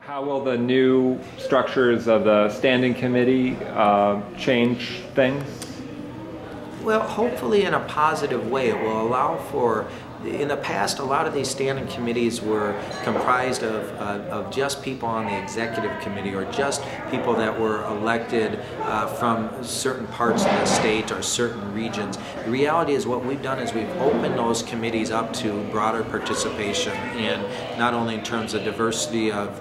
How will the new structures of the standing committee change things? Well, hopefully in a positive way. It will allow for, in the past, a lot of these standing committees were comprised of just people on the executive committee or just people that were elected from certain parts of the state or certain regions. The reality is what we've done is we've opened those committees up to broader participation, and not only in terms of diversity of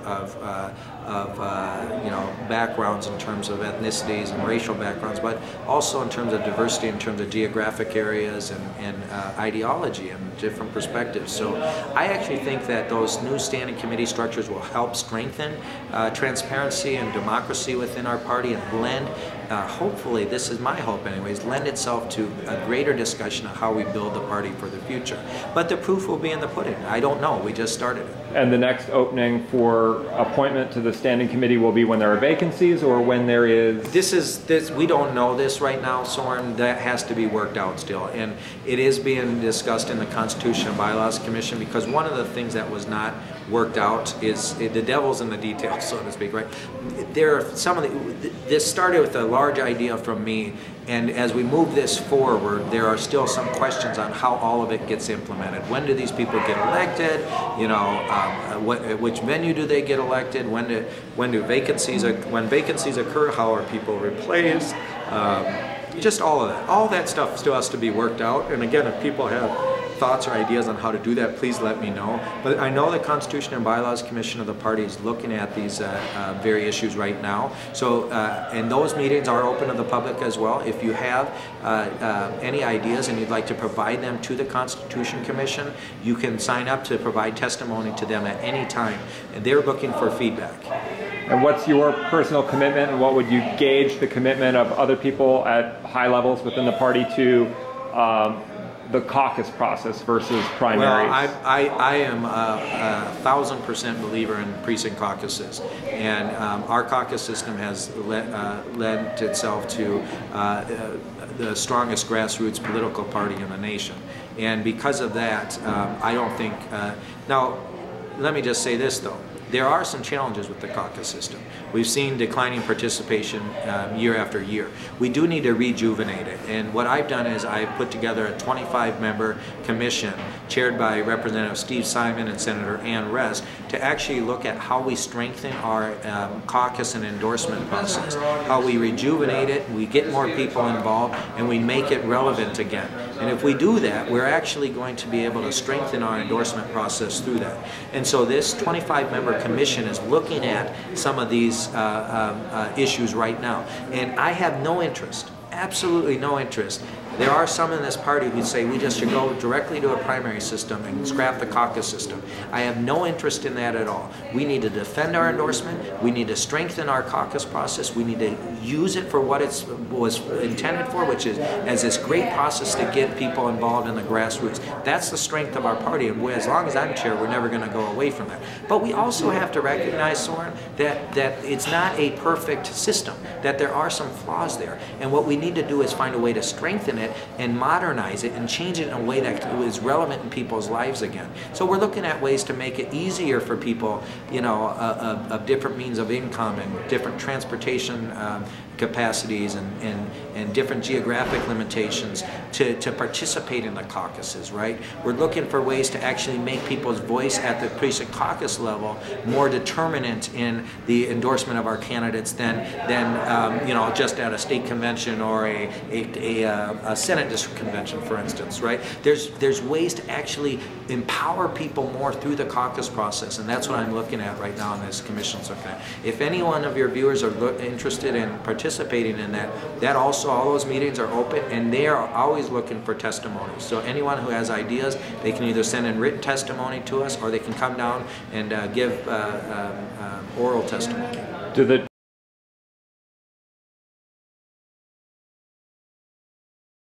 backgrounds in terms of ethnicities and racial backgrounds, but also in terms of diversity in terms of geographic areas and ideology and different perspectives. So I actually think that those new standing committee structures will help strengthen transparency and democracy within our party and blend, hopefully, this is my hope anyways, lend itself to a greater discussion of how we build the party for the future. But the proof will be in the pudding. I don't know. We just started it. And the next opening for appointment to the standing committee will be when there are vacancies or when there is... We don't know this right now, Soren. That has to be worked out still. And it is being discussed in the Constitution and Bylaws Commission, because one of the things that was not worked out is the devil's in the details, so to speak, right? There are some of this started with a large idea from me, and as we move this forward, there are still some questions on how all of it gets implemented. When do these people get elected? You know, which venue do they get elected? When vacancies occur? How are people replaced? Just all of that. All that stuff still has to be worked out. And again, if people have thoughts or ideas on how to do that, please let me know. But I know the Constitution and Bylaws Commission of the party is looking at these very issues right now. So, and those meetings are open to the public as well. If you have any ideas and you'd like to provide them to the Constitution Commission, you can sign up to provide testimony to them at any time. And they're looking for feedback. And what's your personal commitment, and what would you gauge the commitment of other people at high levels within the party to the caucus process versus primaries? Well, I am a 1,000% believer in precinct caucuses, and our caucus system has lent itself to the strongest grassroots political party in the nation. And because of that, I don't think, now let me just say this though. There are some challenges with the caucus system. We've seen declining participation year after year. We do need to rejuvenate it. And what I've done is I've put together a 25-member commission chaired by Representative Steve Simon and Senator Ann Rest to actually look at how we strengthen our caucus and endorsement process, how we rejuvenate it, we get more people involved, and we make it relevant again. And if we do that, we're actually going to be able to strengthen our endorsement process through that. And so this 25-member commission is looking at some of these issues right now. And I have no interest, absolutely no interest. There are some in this party who say we just should go directly to a primary system and scrap the caucus system. I have no interest in that at all. We need to defend our endorsement. We need to strengthen our caucus process. We need to use it for what it was intended for, which is as this great process to get people involved in the grassroots. That's the strength of our party, and as long as I'm chair, we're never going to go away from that. But we also have to recognize, Soren, that it's not a perfect system, that there are some flaws there. And what we need to do is find a way to strengthen it and modernize it and change it in a way that is relevant in people's lives again. So we're looking at ways to make it easier for people, you know, of different means of income and different transportation capacities and different geographic limitations to participate in the caucuses, right? We're looking for ways to actually make people's voice at the precinct caucus level more determinant in the endorsement of our candidates than you know, just at a state convention or a Senate district convention, for instance, right? There's ways to actually empower people more through the caucus process, and that's what I'm looking at right now in this commission's looking at. If any one of your viewers are interested in participating in that also, all those meetings are open, and they are always looking for testimonies. So anyone who has ideas, they can either send in written testimony to us, or they can come down and give oral testimony.